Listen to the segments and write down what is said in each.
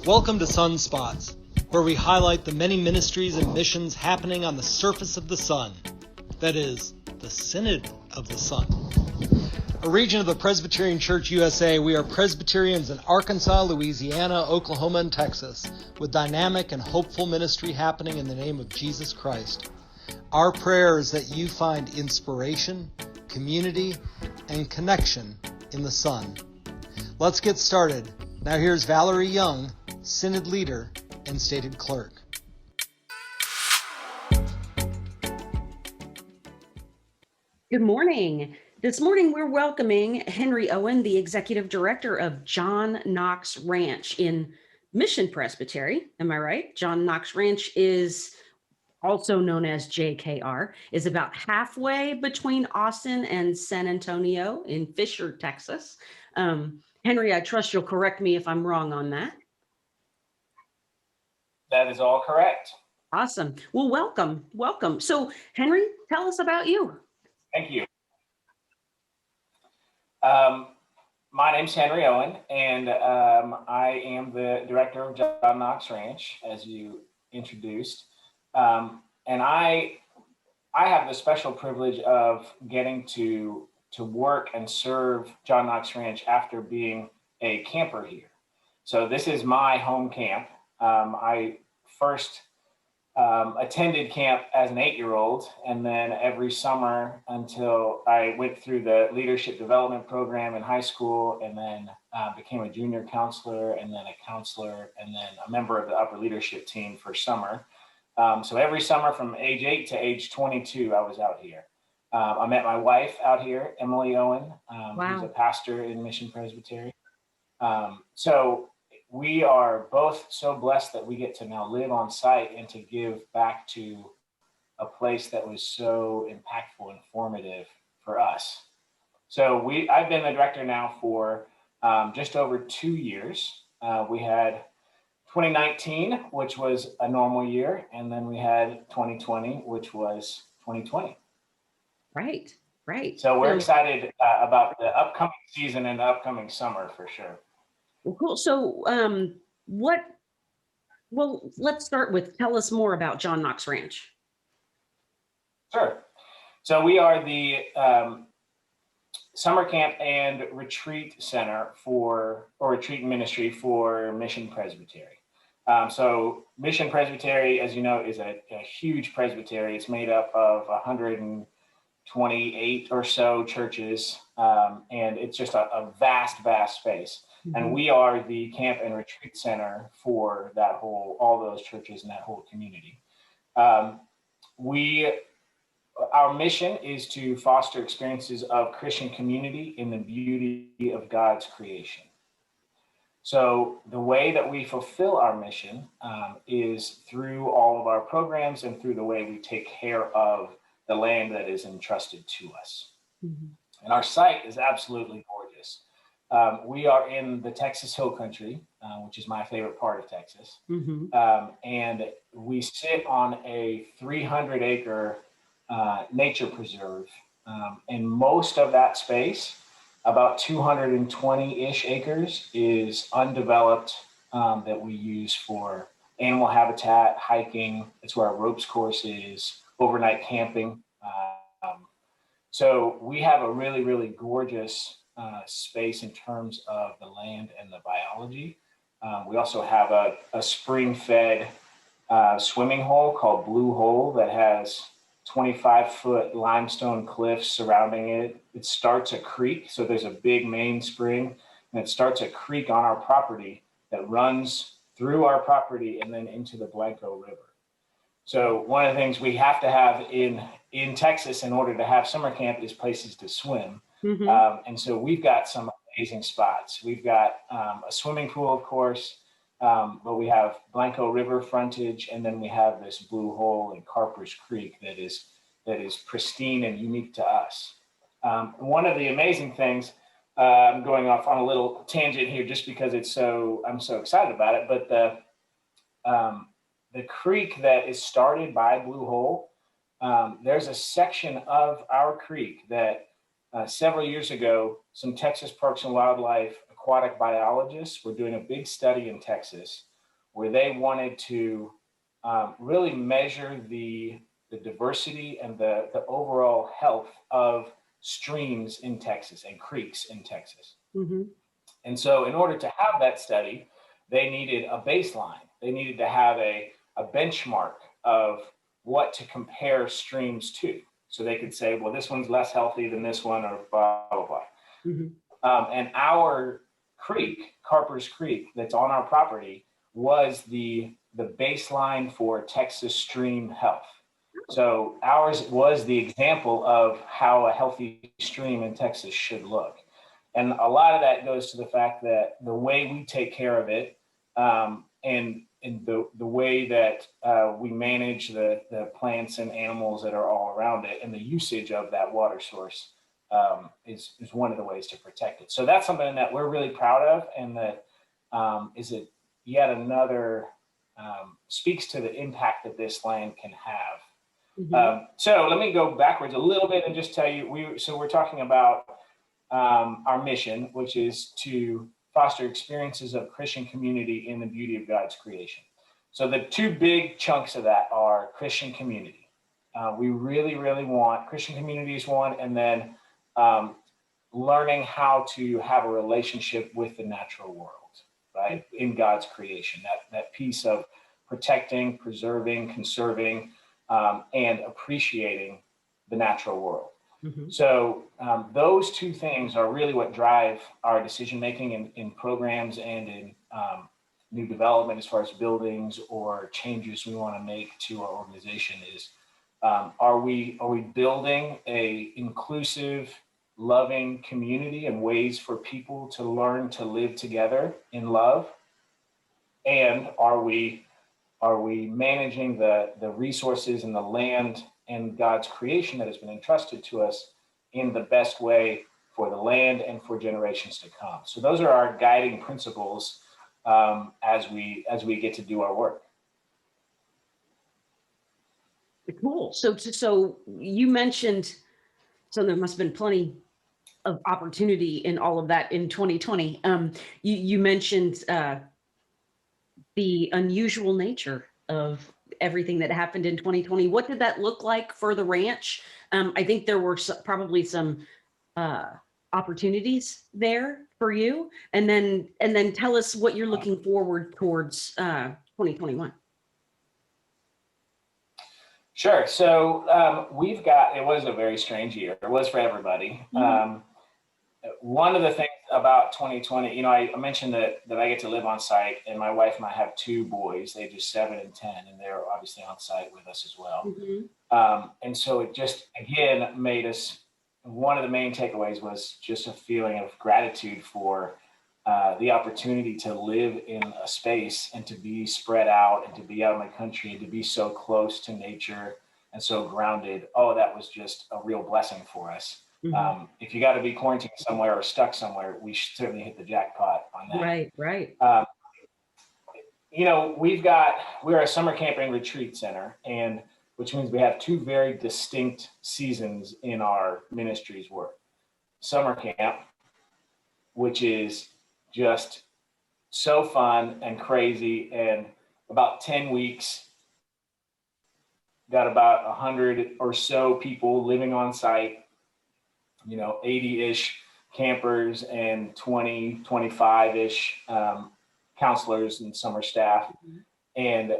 Welcome to Sunspots, where we highlight the many ministries and missions happening on the surface of the sun. That is, the Synod of the Sun. A region of the Presbyterian Church USA, we are Presbyterians in Arkansas, Louisiana, Oklahoma, and Texas, with dynamic and hopeful ministry happening in the name of Jesus Christ. Our prayer is that you find inspiration, community, and connection in the Sun. Let's get started. Now here's Valerie Young, Synod Leader and Stated Clerk. Good morning. This morning we're welcoming Henry Owen, the Executive Director of John Knox Ranch in Mission Presbytery. Am I right? John Knox Ranch is also known as JKR, is about halfway between Austin and San Antonio in Fisher, Texas. Henry, I trust you'll correct me if I'm wrong on that. That is all correct. Awesome. Well, welcome. So, Henry, tell us about you. Thank you. My name's Henry Owen, and I am the director of John Knox Ranch, as you introduced. And I have the special privilege of getting to work and serve John Knox Ranch after being a camper here. So this is my home camp. I first attended camp as an 8-year-old, and then every summer until I went through the leadership development program in high school, and then became a junior counselor, and then a counselor, and then a member of the upper leadership team for summer. So every summer from age 8 to age 22, I was out here. I met my wife out here, Emily Owen, who's a pastor in Mission Presbytery. So we are both so blessed that we get to now live on site and to give back to a place that was so impactful and formative for us. So I've been the director now for just over 2 years. We had 2019, which was a normal year, and then we had 2020, which was 2020. Right. So we're excited about the upcoming season and the upcoming summer for sure. Well, cool. So let's start with, tell us more about John Knox Ranch. Sure. So we are the summer camp and retreat center or retreat ministry for Mission Presbytery. So Mission Presbytery, as you know, is a huge presbytery. It's made up of 128 or so churches, and it's just a vast space. Mm-hmm. And we are the camp and retreat center for all those churches and that whole community. Our mission is to foster experiences of Christian community in the beauty of God's creation. So the way that we fulfill our mission is through all of our programs and through the way we take care of the land that is entrusted to us. Mm-hmm. And our site is absolutely gorgeous. We are in the Texas Hill Country, which is my favorite part of Texas. Mm-hmm. And we sit on a 300-acre nature preserve. And most of that space, about 220-ish acres, is undeveloped that we use for animal habitat, hiking. It's where our ropes course is, overnight camping. So we have a really, really gorgeous space in terms of the land and the biology. We also have a spring-fed swimming hole called Blue Hole that has 25-foot limestone cliffs surrounding it. It starts a creek, so there's a big main spring, and it starts a creek on our property that runs through our property and then into the Blanco River. So one of the things we have to have in Texas in order to have summer camp is places to swim. Mm-hmm. And so we've got some amazing spots. We've got a swimming pool, of course, but we have Blanco River frontage, and then we have this Blue Hole and Carper's Creek that is pristine and unique to us. One of the amazing things, I'm going off on a little tangent here just because I'm so excited about it, but the creek that is started by Blue Hole, there's a section of our creek that several years ago, some Texas Parks and Wildlife aquatic biologists were doing a big study in Texas where they wanted to really measure the diversity and the overall health of streams in Texas and creeks in Texas. Mm-hmm. And so in order to have that study, they needed a baseline. They needed to have a benchmark of what to compare streams to. So they could say, well, this one's less healthy than this one, or blah, blah, blah. Mm-hmm. And our creek, Carper's Creek, that's on our property, was the baseline for Texas stream health. So ours was the example of how a healthy stream in Texas should look. And a lot of that goes to the fact that the way we take care of it, and the way that we manage the plants and animals that are all around it, and the usage of that water source is one of the ways to protect it. So that's something that we're really proud of, and that is it yet another speaks to the impact that this land can have. Mm-hmm. So let me go backwards a little bit and just tell you, we're talking about our mission, which is to foster experiences of Christian community in the beauty of God's creation. So the two big chunks of that are Christian community. We really, really want Christian communities, one, and then learning how to have a relationship with the natural world, right? In God's creation, that piece of protecting, preserving, conserving, and appreciating the natural world. Mm-hmm. So those two things are really what drive our decision making in programs and in new development, as far as buildings or changes we want to make to our organization. Is are we building a inclusive, loving community and ways for people to learn to live together in love? And are we managing the resources and the land and God's creation that has been entrusted to us in the best way for the land and for generations to come? So those are our guiding principles as we get to do our work. Cool. So you mentioned, so there must have been plenty of opportunity in all of that in 2020. You mentioned the unusual nature of everything that happened in 2020. What did that look like for the ranch? I think there were probably some opportunities there for you, and then tell us what you're looking forward towards 2021. Sure. So it was a very strange year. It was for everybody. Mm-hmm. One of the things about 2020, I mentioned that I get to live on site, and my wife and I have two boys, ages 7 and 10, and they're obviously on site with us as well. Mm-hmm. And so it just, again, made us, one of the main takeaways was just a feeling of gratitude for the opportunity to live in a space and to be spread out and to be out in the country and to be so close to nature and so grounded. Oh, that was just a real blessing for us. Mm-hmm. If you got to be quarantined somewhere or stuck somewhere, we certainly hit the jackpot on that. Right. We're a summer camping retreat center, and which means we have two very distinct seasons in our ministry's work. Summer camp, which is just so fun and crazy, and about 10 weeks, got about 100 or so people living on site, 80-ish campers and 20, 25-ish counselors and summer staff. Mm-hmm. And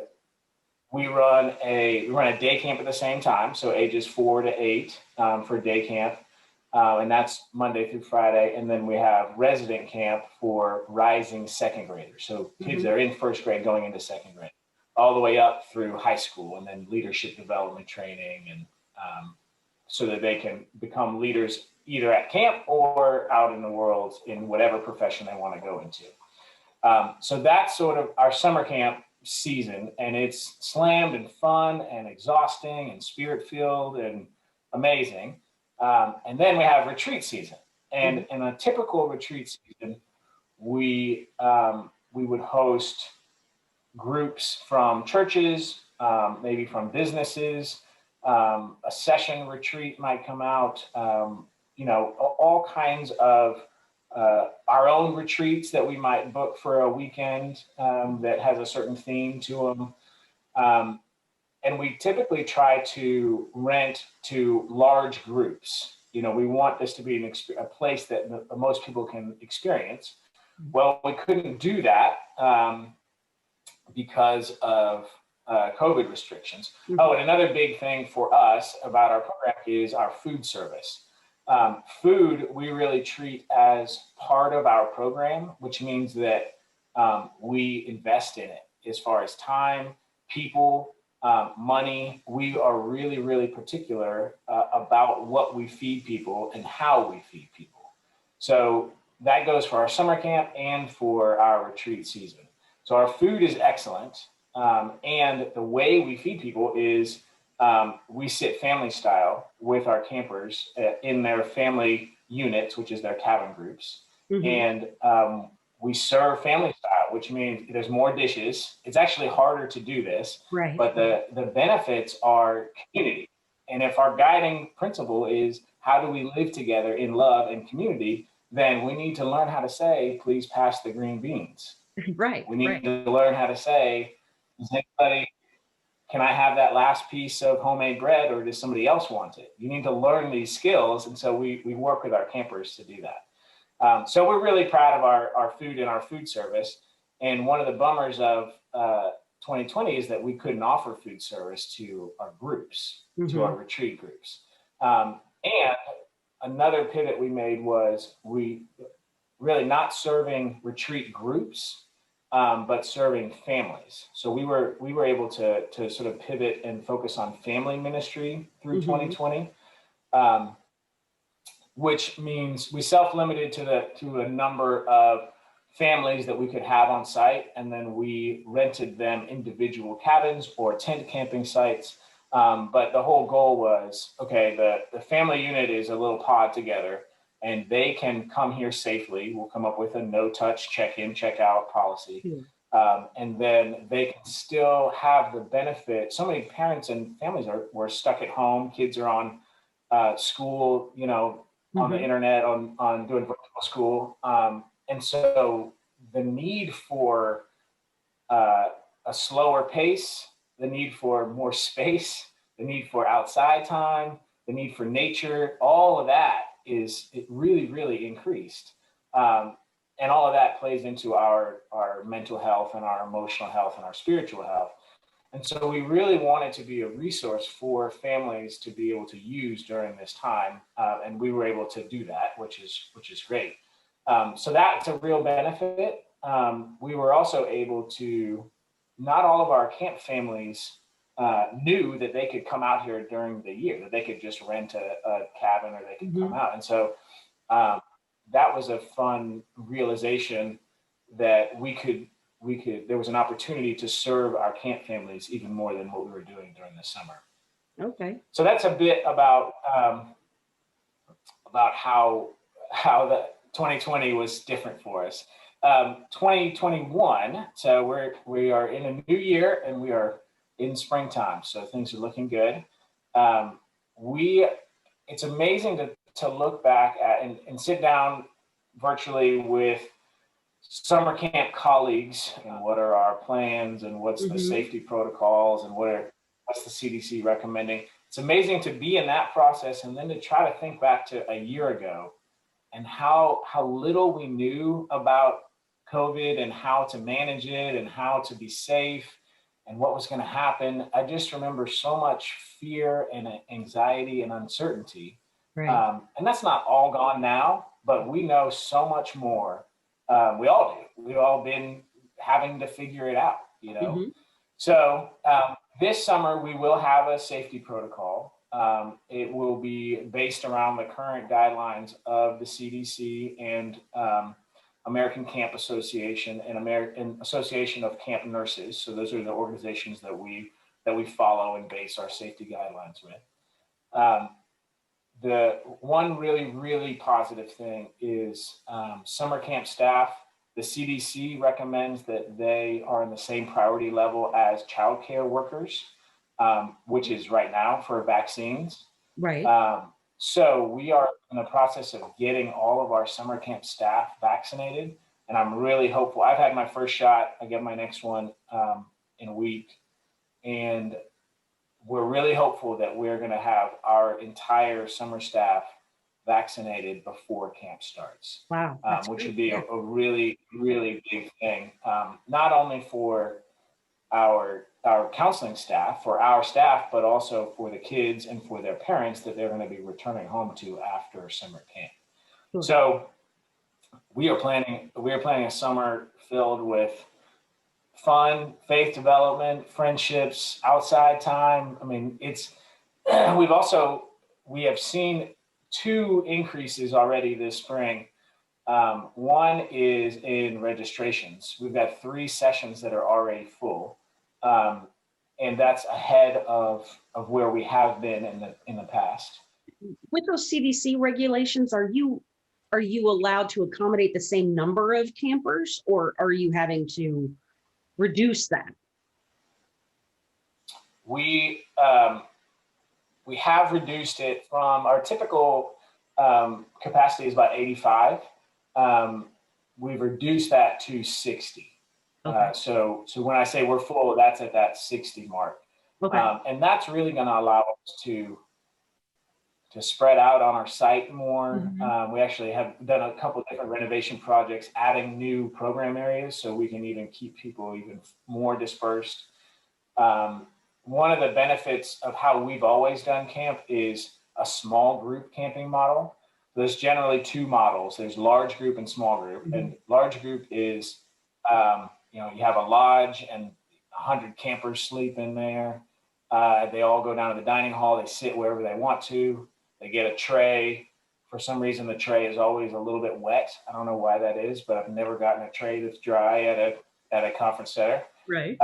we run a day camp at the same time, so ages 4 to 8 for day camp. And that's Monday through Friday. And then we have resident camp for rising second graders. So kids that are in first grade going into second grade, all the way up through high school, and then leadership development training, and so that they can become leaders either at camp or out in the world in whatever profession they want to go into. So that's sort of our summer camp season, and it's slammed and fun and exhausting and spirit-filled and amazing. And then we have retreat season, and in a typical retreat season, we would host groups from churches, maybe from businesses. A session retreat might come out, all kinds of our own retreats that we might book for a weekend that has a certain theme to them. And we typically try to rent to large groups. You know, we want this to be a place that the most people can experience. Well, we couldn't do that because of COVID restrictions. Oh, and another big thing for us about our program is our food service. Food, we really treat as part of our program, which means that we invest in it as far as time, people, money. We are really, really particular about what we feed people and how we feed people. So that goes for our summer camp and for our retreat season. So our food is excellent. And the way we feed people is we sit family style with our campers in their family units, which is their cabin groups. And we serve family style, which means there's more dishes. It's actually harder to do this, Right. But the benefits are community. And if our guiding principle is how do we live together in love and community, then we need to learn how to say, please pass the green beans. Right. We need to learn how to say, does anybody, can I have that last piece of homemade bread, or does somebody else want it? You need to learn these skills. And so we work with our campers to do that. So we're really proud of our food and our food service. And one of the bummers of 2020 is that we couldn't offer food service to our groups, to our retreat groups. And another pivot we made was we really not serving retreat groups, but serving families. So we were able to sort of pivot and focus on family ministry through 2020. Which means we self-limited to a number of families that we could have on site, and then we rented them individual cabins or tent camping sites. But the whole goal was, okay, the family unit is a little pod together, and they can come here safely. We'll come up with a no-touch check-in, check-out policy. And then they can still have the benefit. So many parents and families were stuck at home. Kids are on school, you know, on the internet, on doing virtual school. And so the need for a slower pace, the need for more space, the need for outside time, the need for nature, all of that it really, really increased. And all of that plays into our mental health and our emotional health and our spiritual health. And so we really wanted to be a resource for families to be able to use during this time. And we were able to do that, which is great. So that's a real benefit. We were also able to, not all of our camp families knew that they could come out here during the year, that they could just rent a cabin or they could come out. And so that was a fun realization that there was an opportunity to serve our camp families even more than what we were doing during the summer. Okay. So that's a bit about how the 2020 was different for us. 2021, so we are in a new year and we are in springtime, so things are looking good. It's amazing to look back at and sit down virtually with summer camp colleagues and what are our plans and what's the safety protocols and what's the CDC recommending. It's amazing to be in that process and then to try to think back to a year ago and how little we knew about COVID and how to manage it and how to be safe and what was going to happen. I just remember so much fear and anxiety and uncertainty. Right. And that's not all gone now, but we know so much more. We all do. We've all been having to figure it out, you know? So this summer we will have a safety protocol. It will be based around the current guidelines of the CDC and American Camp Association and American Association of Camp Nurses. So those are the organizations that we follow and base our safety guidelines with. The one really, really positive thing is summer camp staff. The CDC recommends that they are in the same priority level as childcare workers, which is right now for vaccines. Right. So we are in the process of getting all of our summer camp staff vaccinated, and I'm really hopeful. I've had my first shot. I get my next one in a week, and we're really hopeful that we're going to have our entire summer staff vaccinated before camp starts. Wow. Which would be a really, really big thing, not only for our counseling staff, for our staff, but also for the kids and for their parents that they're going to be returning home to after summer camp. Sure. So we are planning a summer filled with fun, faith development, friendships, outside time. I mean, it's we have seen 2 increases already this spring. One is in registrations. We've got 3 sessions that are already full, and that's ahead of where we have been in the past. With those CDC regulations, are you allowed to accommodate the same number of campers, or are you having to reduce that? We have reduced it from our typical capacity is about 85. We've reduced that to 60. Okay. So when I say we're full, that's at that 60 mark. Okay. And that's really going to allow us to spread out on our site more. Mm-hmm. We actually have done a couple of different renovation projects, adding new program areas so we can even keep people even more dispersed. One of the benefits of how we've always done camp is a small group camping model. There's generally 2 models. There's large group and small group. Mm-hmm. And large group is, you have a lodge and 100 campers sleep in there. They all go down to the dining hall. They sit wherever they want to. They get a tray. For some reason, the tray is always a little bit wet. I don't know why that is, but I've never gotten a tray that's dry at a conference center. Right.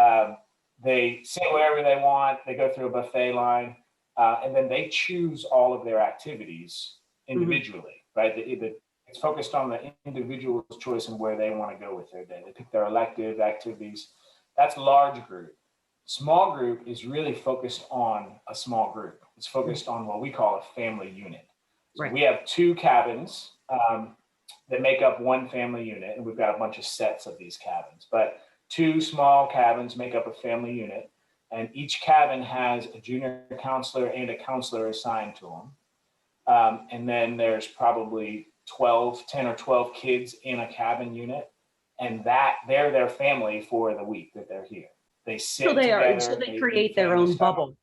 They sit wherever they want. They go through a buffet line, and then they choose all of their activities individually, right? It's focused on the individual's choice and where they want to go with their day. They pick their elective activities. That's large group. Small group is really focused on a small group. It's focused on what we call a family unit. So Right. we have 2 cabins that make up one family unit, and we've got a bunch of sets of these cabins. But 2 small cabins make up a family unit, and each cabin has a junior counselor and a counselor assigned to them. And then there's probably 10 or 12 kids in a cabin unit, and that they're their family for the week that they're here. They sit together. So they create their own bubble.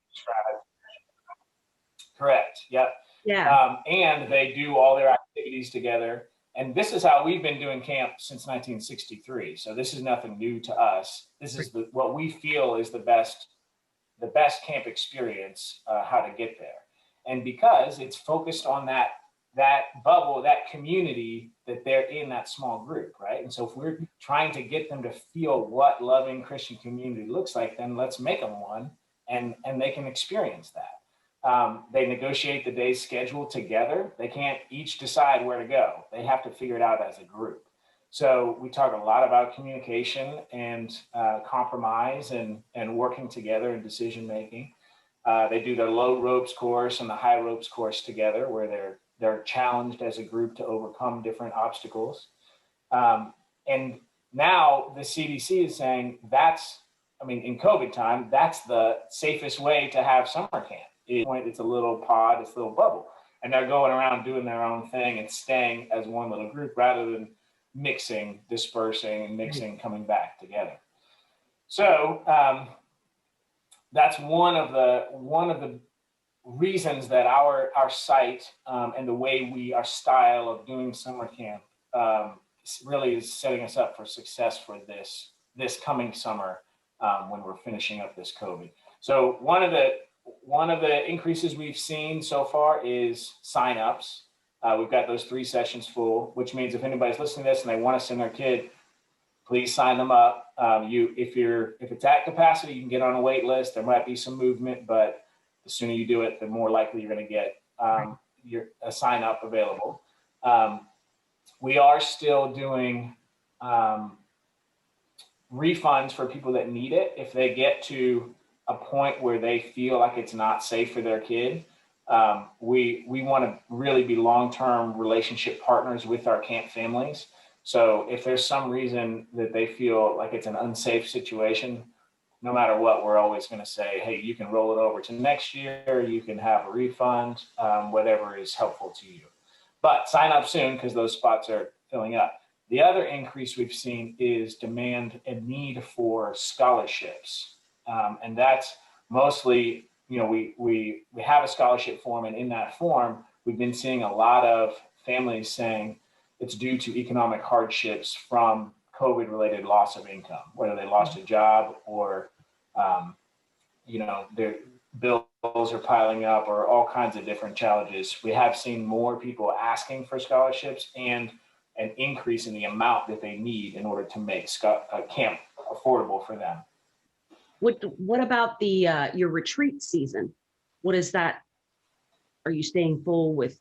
Correct. Yep. Yeah. And they do all their activities together. And this is how we've been doing camp since 1963. So this is nothing new to us. This is what we feel is the best camp experience, how to get there. And because it's focused on that bubble, that community that they're in, that small group, right? And so if we're trying to get them to feel what loving Christian community looks like, then let's make them one, and they can experience that. They negotiate the day's schedule together. They can't each decide where to go. They have to figure it out as a group. So we talk a lot about communication and compromise and working together and decision making. They do their low ropes course and the high ropes course together, where they're challenged as a group to overcome different obstacles. And now the CDC is saying in COVID time, that's the safest way to have summer camp. It's a little pod, it's a little bubble. And they're going around doing their own thing and staying as one little group rather than mixing, dispersing, and mixing, coming back together. So that's one of the reasons that our site and the way our style of doing summer camp really is setting us up for success for this coming summer when we're finishing up this COVID. So one of the increases we've seen so far is signups. We've got those 3 sessions full, which means if anybody's listening to this and they want to send their kid, please sign them up. If it's at capacity, you can get on a wait list. There might be some movement, but the sooner you do it, the more likely you're going to get a sign up available. We are still doing refunds for people that need it. If they get to a point where they feel like it's not safe for their kid, We want to really be long-term relationship partners with our camp families. So if there's some reason that they feel like it's an unsafe situation, no matter what, we're always going to say, hey, you can roll it over to next year, you can have a refund, whatever is helpful to you. But sign up soon because those spots are filling up. The other increase we've seen is demand and need for scholarships. And that's mostly, we have a scholarship form, and in that form, we've been seeing a lot of families saying it's due to economic hardships from COVID-related loss of income, whether they lost a job or, their bills are piling up or all kinds of different challenges. We have seen more people asking for scholarships and an increase in the amount that they need in order to make camp affordable for them. What about the your retreat season? What is that? Are you staying full with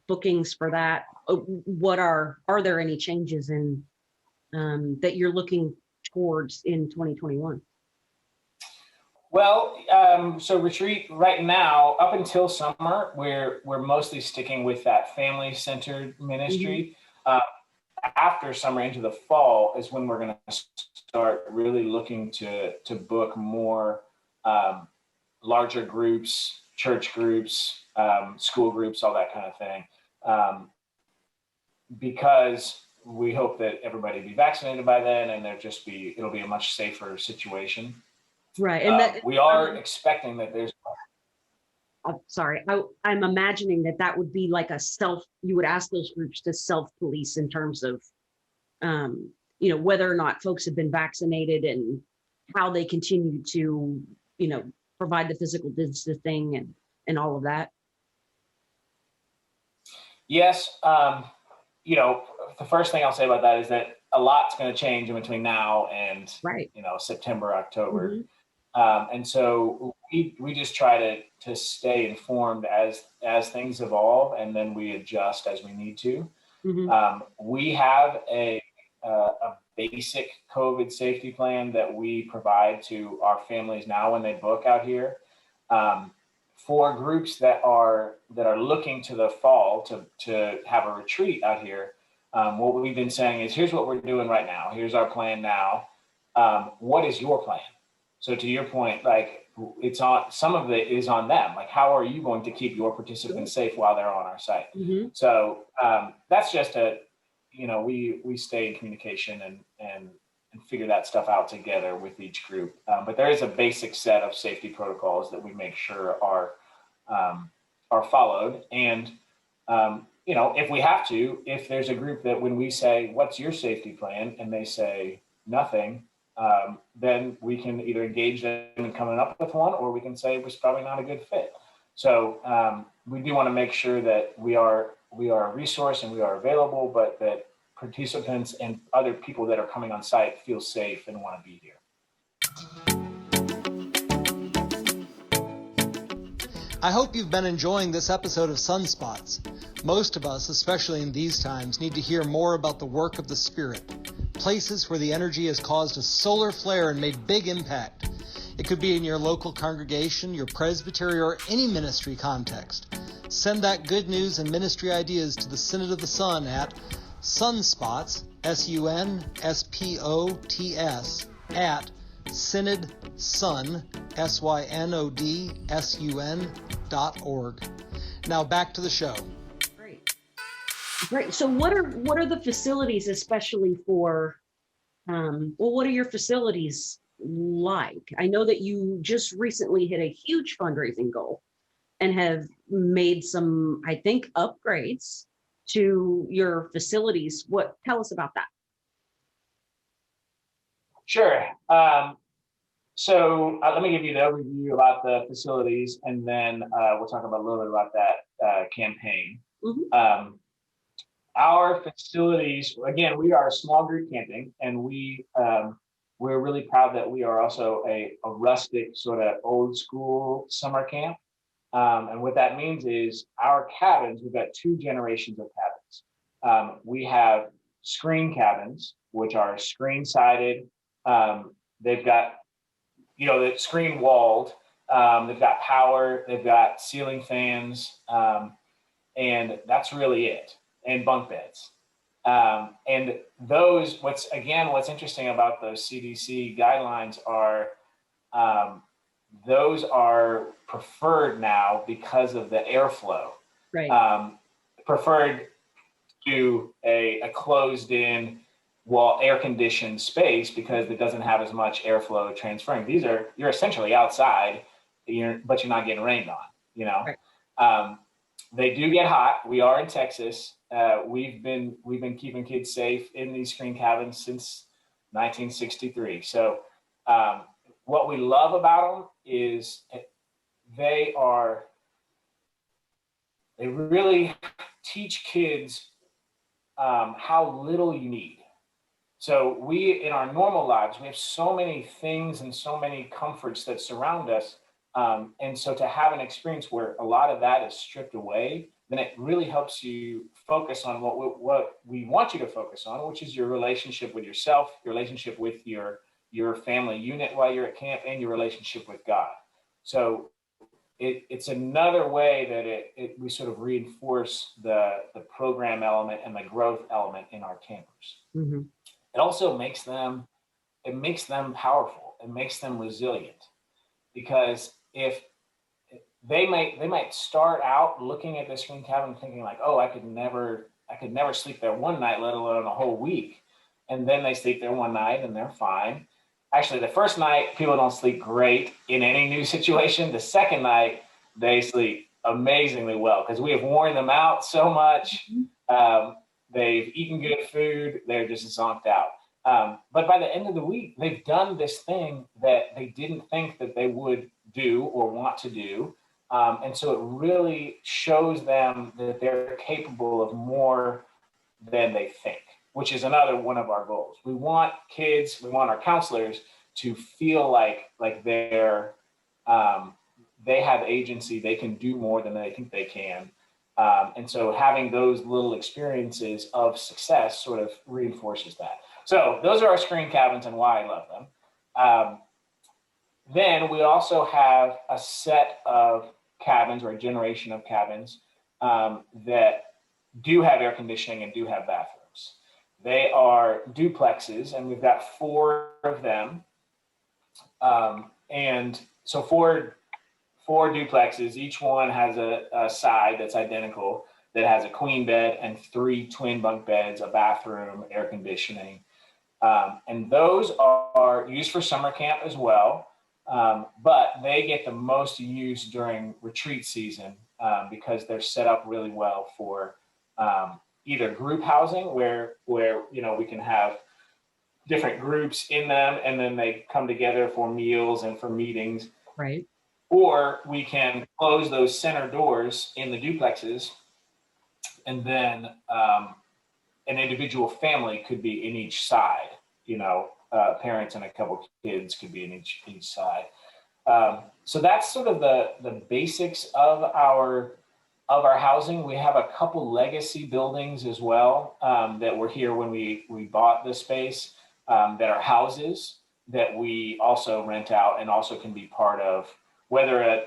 bookings for that? What are there any changes in that you're looking towards in 2021? Well, so retreat right now, up until summer, we're mostly sticking with that family-centered ministry. Mm-hmm. After summer into the fall is when we're going to start really looking to book more larger groups, church groups, school groups, all that kind of thing. Because we hope that everybody be vaccinated by then, and it'll be a much safer situation. Right, and we are expecting that there's. Sorry, I'm imagining that would be like you would ask those groups to self-police in terms of, whether or not folks have been vaccinated and how they continue to, provide the physical distancing and all of that. Yes. The first thing I'll say about that is that a lot's going to change in between now and, right. September, October. Mm-hmm. And so we just try to stay informed as things evolve, and then we adjust as we need to. Mm-hmm. We have a basic COVID safety plan that we provide to our families now when they book out here. For groups that are looking to the fall to have a retreat out here, what we've been saying is, here's what we're doing right now. Here's our plan now. What is your plan? So to your point, like, some of it is on them. Like, how are you going to keep your participants safe while they're on our site? Mm-hmm. So that's just we stay in communication and figure that stuff out together with each group. But there is a basic set of safety protocols that we make sure are followed. And if we have to, if there's a group that when we say, what's your safety plan? And they say nothing, then we can either engage them in coming up with one, or we can say it was probably not a good fit. So we do want to make sure that we are a resource and we are available, but that participants and other people that are coming on site feel safe and want to be here. I hope you've been enjoying this episode of Sunspots. Most of us, especially in these times, need to hear more about the work of the Spirit, places where the energy has caused a solar flare and made big impact. It could be in your local congregation, your presbytery, or any ministry context. Send that good news and ministry ideas to the Synod of the Sun at Sunspots, SUNSPOTS, at synodsun, SYNODSUN.org. Now back to the show. Great. So what are the facilities, especially for, what are your facilities like? I know that you just recently hit a huge fundraising goal and have made some, I think, upgrades to your facilities. Tell us about that. Sure. So let me give you the overview about the facilities, and then we'll talk about a little bit about that campaign. Mm-hmm. Our facilities, again, we are a small group camping, and we're really proud that we are also a rustic sort of old school summer camp. And what that means is our cabins, we've got two generations of cabins. We have screen cabins, which are screen sided. They've got, the screen walled, They've got power, they've got ceiling fans, and that's really it, and bunk beds. And those, what's interesting about those CDC guidelines are those are preferred now because of the airflow. Right. Preferred to a closed-in, air-conditioned space because it doesn't have as much airflow transferring. You're essentially outside, but you're not getting rained on. You know, Right. they do get hot. We are in Texas. We've been keeping kids safe in these screen cabins since 1963. So what we love about them is they really teach kids how little you need. So in our normal lives, we have so many things and so many comforts that surround us. And so to have an experience where a lot of that is stripped away, then it really helps you focus on what we want you to focus on, which is your relationship with yourself, your relationship with your family unit while you're at camp, and your relationship with God. So it's another way that we sort of reinforce the program element and the growth element in our campers. Mm-hmm. It also makes them powerful. It makes them resilient, because if they might start out looking at the screen cabin thinking like, oh, I could never sleep there one night, let alone a whole week. And then they sleep there one night and they're fine. Actually, the first night, people don't sleep great in any new situation. The second night, they sleep amazingly well because we have worn them out so much. They've eaten good food. They're just zonked out. But by the end of the week, they've done this thing that they didn't think that they would do or want to do. And so it really shows them that they're capable of more than they think, which is another one of our goals. We want our counselors to feel like they have agency, they can do more than they think they can. And so having those little experiences of success sort of reinforces that. So those are our screen cabins and why I love them. Then we also have a set of cabins, or a generation of cabins, that do have air conditioning and do have bathrooms. They are duplexes, and we've got 4 of them. And so four duplexes, each one has a side that's identical, that has a queen bed and 3 twin bunk beds, a bathroom, air conditioning. And those are used for summer camp as well, but they get the most use during retreat season because they're set up really well for either group housing where we can have different groups in them and then they come together for meals and for meetings. Right. Or we can close those center doors in the duplexes, and then an individual family could be in each side. Parents and a couple kids could be in each side. So that's sort of the basics of our housing. We have a couple legacy buildings as well that were here when we bought the space that are houses that we also rent out and also can be part of. Whether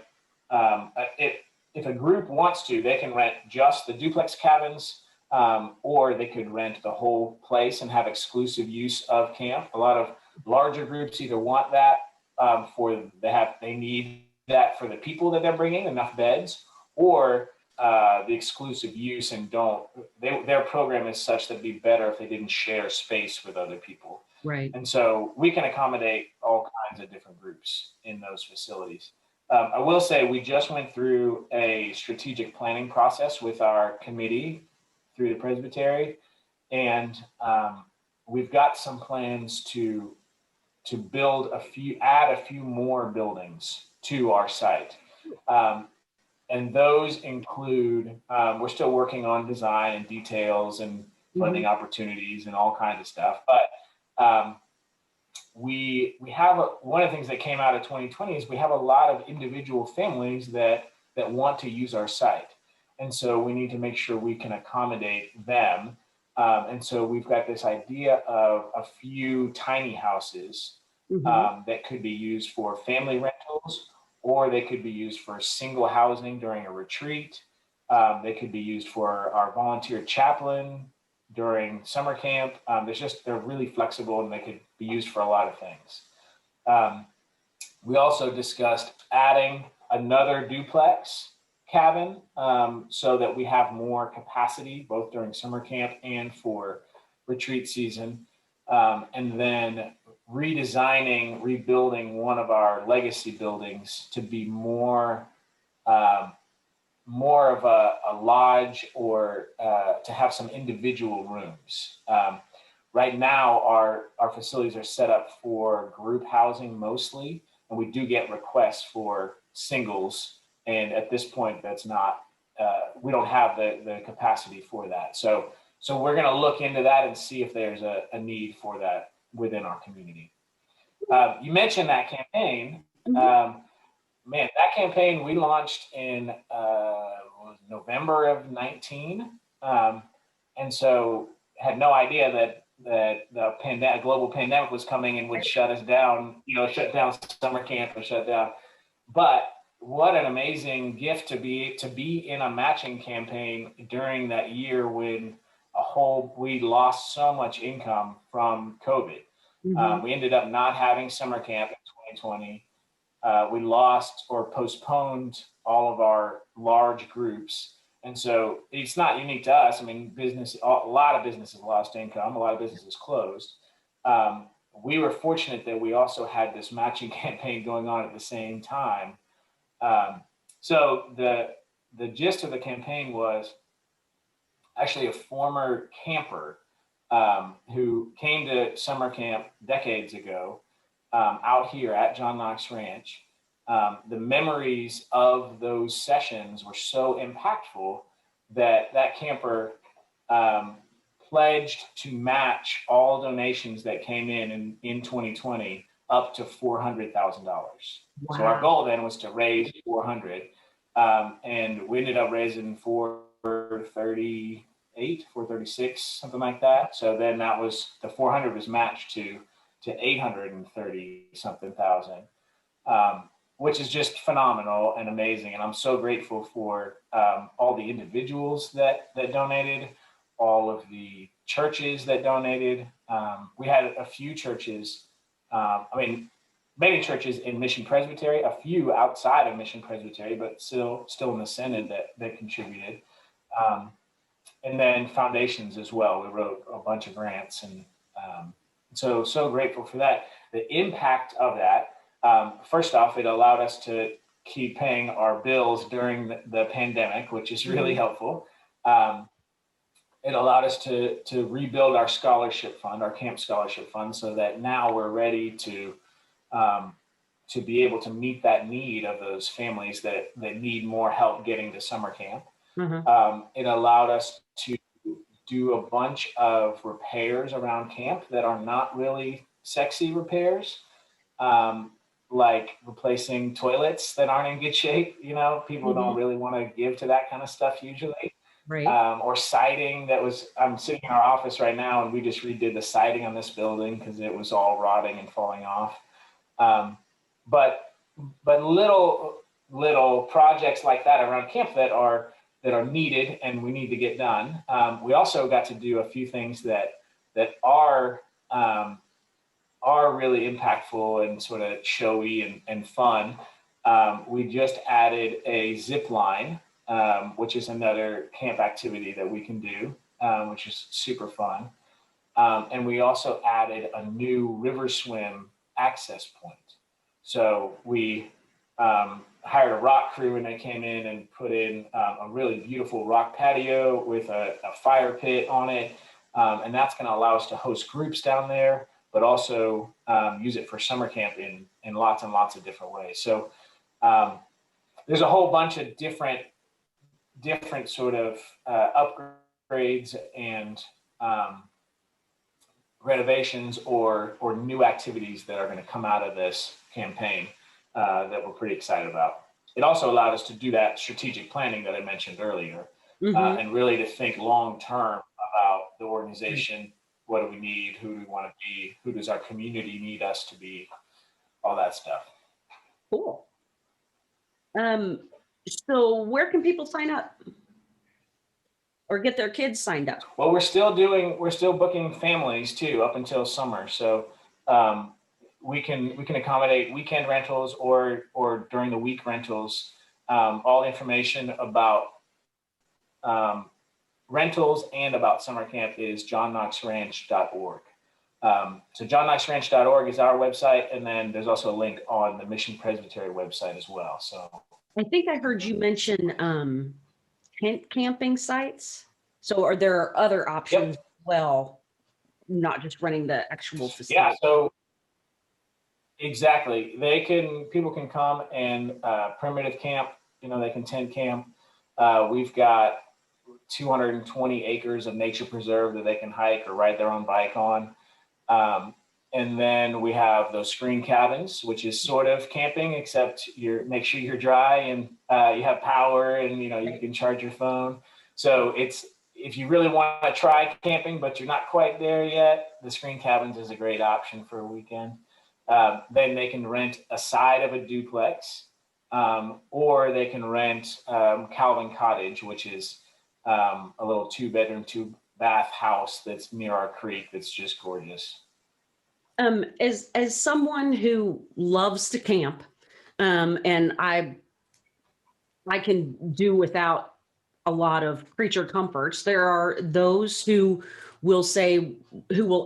if a group wants to, they can rent just the duplex cabins, or they could rent the whole place and have exclusive use of camp. A lot of larger groups either want that they need that for the people that they're bringing, enough beds, or the exclusive use and their program is such that it'd be better if they didn't share space with other people. Right. And so we can accommodate all kinds of different groups in those facilities. I will say we just went through a strategic planning process with our committee through the Presbytery, and we've got some plans to add a few more buildings to our site. And those include, we're still working on design and details and funding opportunities and all kinds of stuff, but we have one of the things that came out of 2020 is we have a lot of individual families that want to use our site. And so we need to make sure we can accommodate them. And so we've got this idea of a few tiny houses that could be used for family rentals or they could be used for single housing during a retreat. They could be used for our volunteer chaplain during summer camp. They're really flexible, and they could be used for a lot of things. We also discussed adding another duplex cabin so that we have more capacity both during summer camp and for retreat season. And then rebuilding one of our legacy buildings to be more of a lodge, or to have some individual rooms. Right now, our facilities are set up for group housing mostly, and we do get requests for singles. And at this point, that's not, we don't have the capacity for that. So we're going to look into that and see if there's a need for that within our community. You mentioned that campaign. Man, that campaign we launched in November of 19. And so had no idea that the global pandemic was coming and would shut us down, shut down summer camp and shut down. But what an amazing gift to be in a matching campaign during that year when we lost so much income from COVID. We ended up not having summer camp in 2020. We lost or postponed all of our large groups. And so it's not unique to us. I mean, a lot of businesses lost income, a lot of businesses closed. We were fortunate that we also had this matching campaign going on at the same time. So the gist of the campaign was actually a former camper who came to summer camp decades ago out here at John Knox Ranch. The memories of those sessions were so impactful that camper pledged to match all donations that came in 2020 up to $400,000. Wow. So our goal then was to raise 400, and we ended up raising 438, 436, something like that. So then the 400 was matched to 830 something thousand, which is just phenomenal and amazing. And I'm so grateful for all the individuals that donated, all of the churches that donated. We had a few churches, many churches in Mission Presbytery, a few outside of Mission Presbytery, but still in the Synod that contributed. And then foundations as well. We wrote a bunch of grants, and so grateful for that. The impact of that, first off, it allowed us to keep paying our bills during the pandemic, which is really helpful. It allowed us to rebuild our scholarship fund, our camp scholarship fund, so that now we're ready to be able to meet that need of those families that need more help getting to summer camp. It allowed us to do a bunch of repairs around camp that are not really sexy repairs, like replacing toilets that aren't in good shape. People don't really want to give to that kind of stuff usually. Right. Or siding I'm sitting in our office right now, and we just redid the siding on this building because it was all rotting and falling off. But little projects like that around camp that are needed and we need to get done. We also got to do a few things that are really impactful and sort of showy and fun. We just added a zip line, which is another camp activity that we can do, which is super fun. And we also added a new river swim access point. So we hired a rock crew, and they came in and put in a really beautiful rock patio with a fire pit on it. And that's going to allow us to host groups down there, but also use it for summer camp in lots and lots of different ways. So there's a whole bunch of different sort of upgrades and renovations or new activities that are going to come out of this campaign that we're pretty excited about. It also allowed us to do that strategic planning that I mentioned earlier, and really to think long term about the organization. What do we need? Who do we want to be? Who does our community need us to be? All that stuff. Cool. So where can people sign up or get their kids signed up? Well, we're still booking families too up until summer. So we can accommodate weekend rentals or during the week rentals. All information about rentals and about summer camp is johnknoxranch.org. So johnknoxranch.org is our website, and then there's also a link on the Mission Presbytery website as well. So I think I heard you mention tent camping sites. So are there other options? Yep. Well, not just running the actual facility. Yeah, so exactly. People can come and primitive camp, they can tent camp. We've got 220 acres of nature preserve that they can hike or ride their own bike on. And then we have those screen cabins, which is sort of camping, except make sure you're dry and you have power and you can charge your phone. So if you really want to try camping, but you're not quite there yet, the screen cabins is a great option for a weekend. Then they can rent a side of a duplex, or they can rent Calvin Cottage, which is a little 2-bedroom, 2-bath house that's near our creek. That's just gorgeous. As someone who loves to camp, and I can do without a lot of creature comforts, there are those who will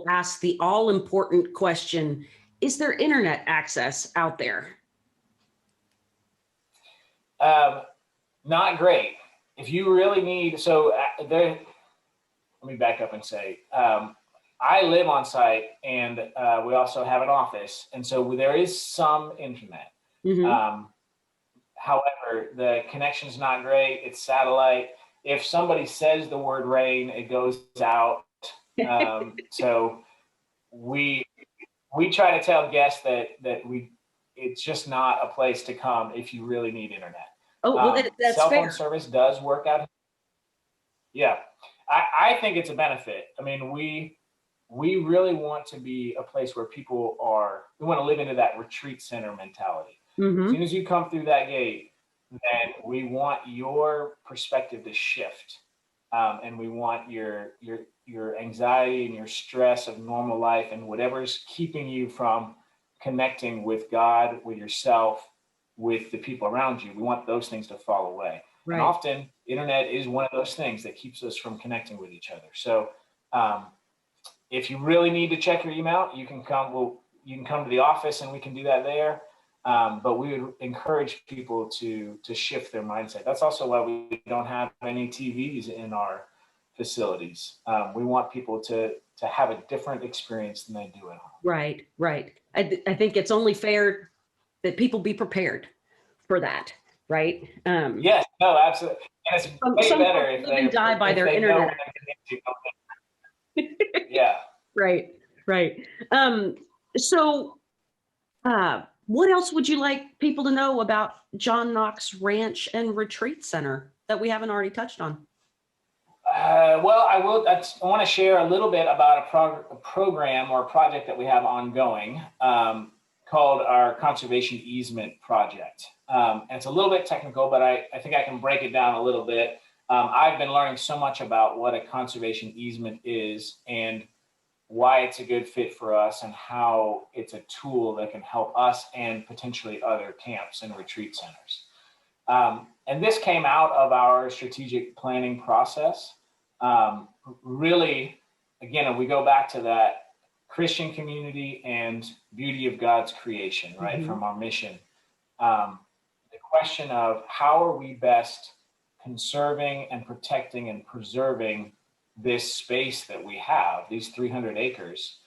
ask the all important question, is there internet access out there? Not great. If you really need, let me back up and say, I live on site, and we also have an office, and so there is some internet. Mm-hmm. However, the connection's not great. It's satellite. If somebody says the word rain, it goes out. So we try to tell guests that it's just not a place to come if you really need internet. Oh, well, that's cell phone fair. service does work out. Yeah, I think it's a benefit. I mean, we really want to be a place where we want to live into that retreat center mentality. Mm-hmm. As soon as you come through that gate, then we want your perspective to shift. And we want your anxiety and your stress of normal life and whatever's keeping you from connecting with God, with yourself, with the people around you. We want those things to fall away. Right. And often internet is one of those things that keeps us from connecting with each other. So if you really need to check your email, you can come to the office and we can do that there. But we would encourage people to shift their mindset. That's also why we don't have any TVs in our facilities. We want people to have a different experience than they do at home. Right. I think it's only fair that people be prepared for that, right? Yes, no, absolutely. And it's way better if they die by their internet. Yeah. Right. So what else would you like people to know about John Knox Ranch and Retreat Center that we haven't already touched on? Well, I want to share a little bit about a program or a project that we have ongoing called our Conservation Easement Project. And it's a little bit technical, but I think I can break it down a little bit. I've been learning so much about what a conservation easement is and why it's a good fit for us and how it's a tool that can help us and potentially other camps and retreat centers. And this came out of our strategic planning process. Really, again, if we go back to that Christian community and beauty of God's creation, right, Mm-hmm. from our mission, the question of how are we best conserving and protecting and preserving this space that we have, these 300 acres.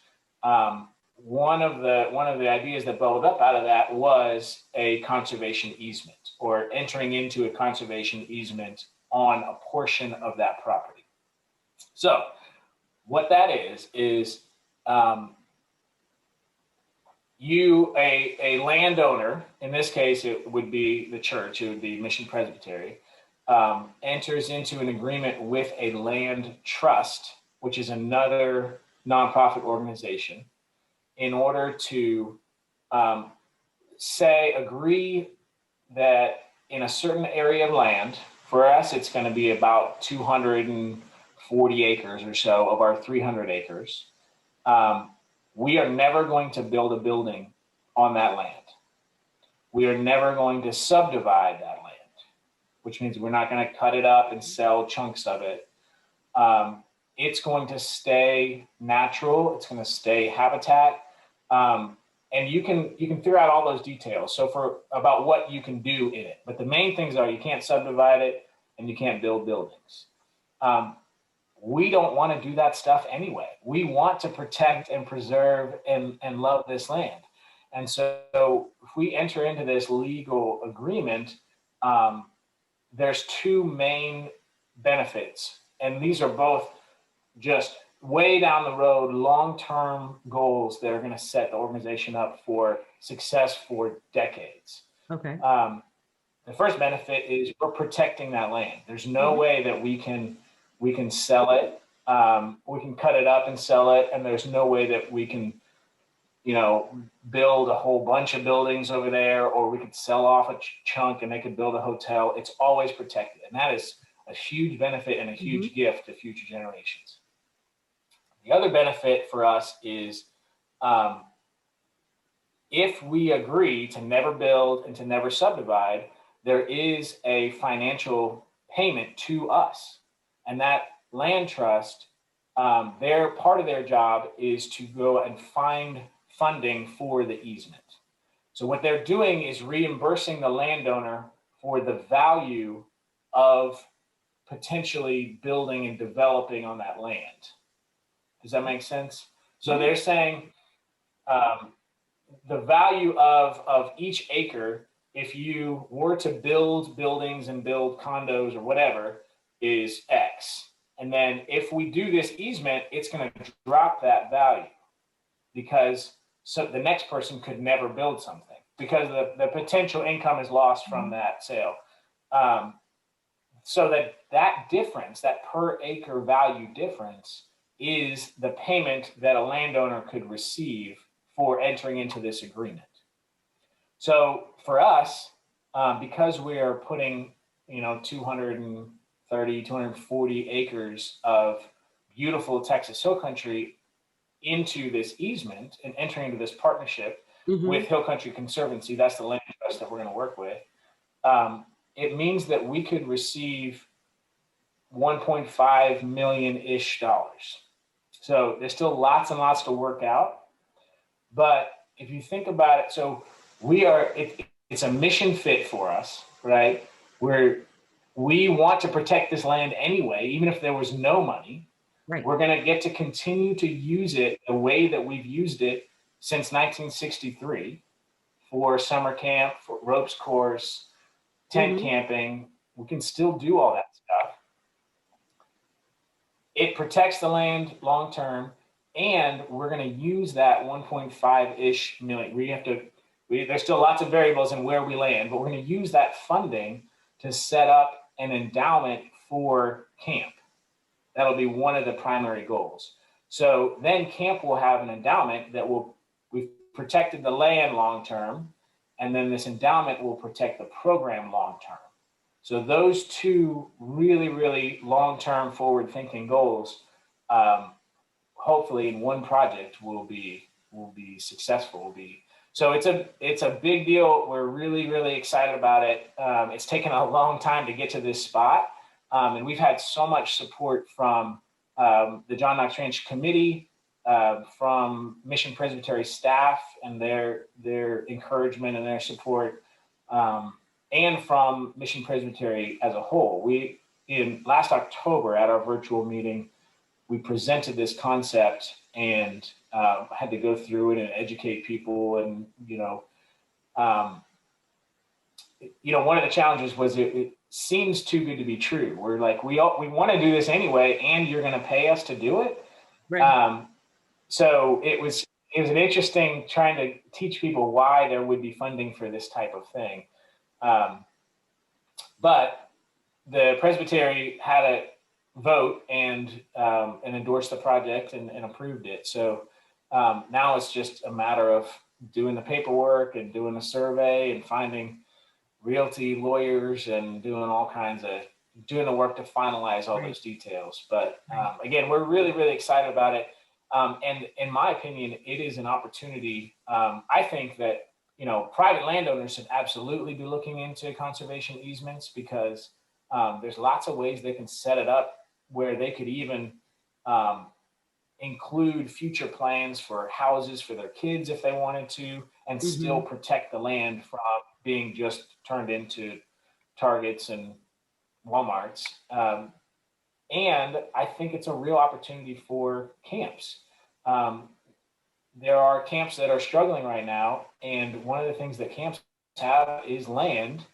One of the ideas that bubbled up out of that was a conservation easement, or entering into a conservation easement on a portion of that property. So what that is a landowner, in this case it would be the church, it would be Mission Presbytery, enters into an agreement with a land trust, which is another nonprofit organization, in order to agree that in a certain area of land. For us, it's going to be about 240 acres or so of our 300 acres. We are never going to build a building on that land. We are never going to subdivide that land, which means we're not going to cut it up and sell chunks of it. It's going to stay natural. It's going to stay habitat. And you can figure out all those details. So for about what you can do in it, but the main things are you can't subdivide it and you can't build buildings. We don't want to do that stuff anyway. We want to protect and preserve and love this land. And so if we enter into this legal agreement, there's two main benefits. And these are both just way down the road, long-term goals that are going to set the organization up for success for decades. Okay. The first benefit is we're protecting that land. There's no way that we can sell it. We can cut it up and sell it, and there's no way that we can, build a whole bunch of buildings over there, or we could sell off a chunk and they could build a hotel. It's always protected, and that is a huge benefit and a huge gift to future generations. The other benefit for us is if we agree to never build and to never subdivide, there is a financial payment to us. And that land trust, part of their job is to go and find funding for the easement. So what they're doing is reimbursing the landowner for the value of potentially building and developing on that land. Does that make sense? So they're saying the value of each acre, if you were to build buildings and build condos or whatever, is X. And then if we do this easement, it's going to drop that value because the next person could never build something because the potential income is lost from that sale. So that difference, that per acre value difference, is the payment that a landowner could receive for entering into this agreement. So for us, because we are putting 230, 240 acres of beautiful Texas Hill Country into this easement and entering into this partnership with Hill Country Conservancy, that's the land trust that we're going to work with, it means that we could receive $1.5 million-ish. So there's still lots and lots to work out. But if you think about it, so it's a mission fit for us, right? We want to protect this land anyway, even if there was no money. Right. We're going to get to continue to use it the way that we've used it since 1963 for summer camp, for ropes course, tent camping. We can still do all that stuff. It protects the land long term, and we're going to use that 1.5-ish million. There's still lots of variables in where we land, but we're going to use that funding to set up an endowment for camp. That'll be one of the primary goals. So then camp will have an endowment that we've protected the land long term, and then this endowment will protect the program long term. So those two really, really long-term forward-thinking goals, hopefully in one project will be successful. So it's a big deal. We're really, really excited about it. It's taken a long time to get to this spot. And we've had so much support from the John Knox Ranch Committee, from Mission Presbytery staff and their encouragement and their support, and from Mission Presbytery as a whole. In last October at our virtual meeting, we presented this concept and had to go through it and educate people. And one of the challenges was it seems too good to be true. We're like, we want to do this anyway, and you're going to pay us to do it. Right. So it was an interesting trying to teach people why there would be funding for this type of thing. But the Presbytery had a vote and endorsed the project and approved it. So now it's just a matter of doing the paperwork and doing the survey and finding realty lawyers and doing the work to finalize all those details. But again, we're really, really excited about it. And in my opinion, it is an opportunity. I think that, private landowners should absolutely be looking into conservation easements, because there's lots of ways they can set it up where they could even include future plans for houses for their kids if they wanted to, and still protect the land from being just turned into Targets and Walmarts. And I think it's a real opportunity for camps. There are camps that are struggling right now, and one of the things that camps have is land,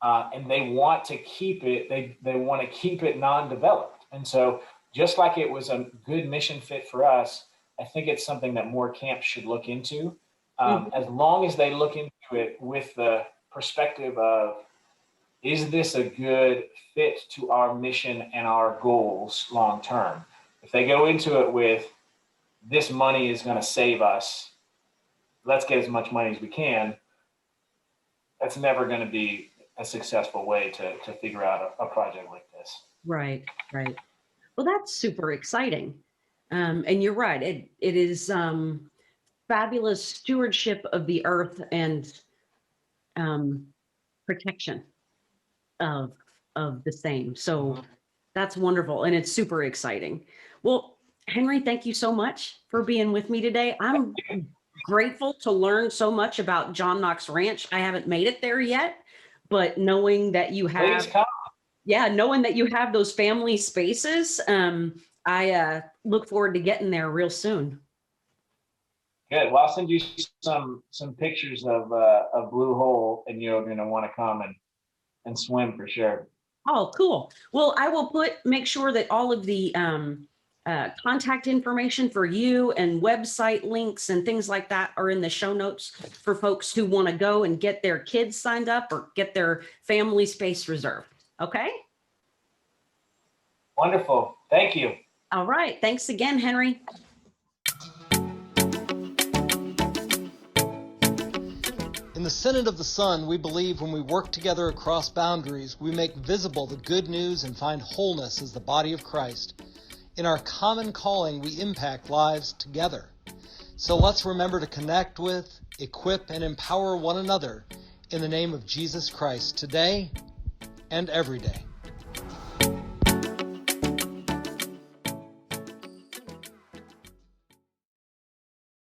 and they want to keep it. They want to keep it non-developed, and so just like it was a good mission fit for us, I think it's something that more camps should look into, as long as they look into it with the perspective of, is this a good fit to our mission and our goals long term? If they go into it with, this money is going to save us, let's get as much money as we can, that's never going to be a successful way to figure out a project like this. Right. Well, that's super exciting. And you're right. It is fabulous stewardship of the earth and protection of the same. So that's wonderful. And it's super exciting. Well, Henry, thank you so much for being with me today. I'm grateful to learn so much about John Knox Ranch. I haven't made it there yet, but knowing that you have, knowing that you have those family spaces, I look forward to getting there real soon. Good. Well, I'll send you some pictures of Blue Hole, and you're going to want to come and swim for sure. Oh, cool. Well, I will make sure that all of the contact information for you and website links and things like that are in the show notes for folks who want to go and get their kids signed up or get their family space reserved. Okay? Wonderful. Thank you. All right. Thanks again, Henry. In the Synod of the Son, we believe when we work together across boundaries, we make visible the good news and find wholeness as the body of Christ. In our common calling, we impact lives together. So let's remember to connect with, equip, and empower one another in the name of Jesus Christ today and every day.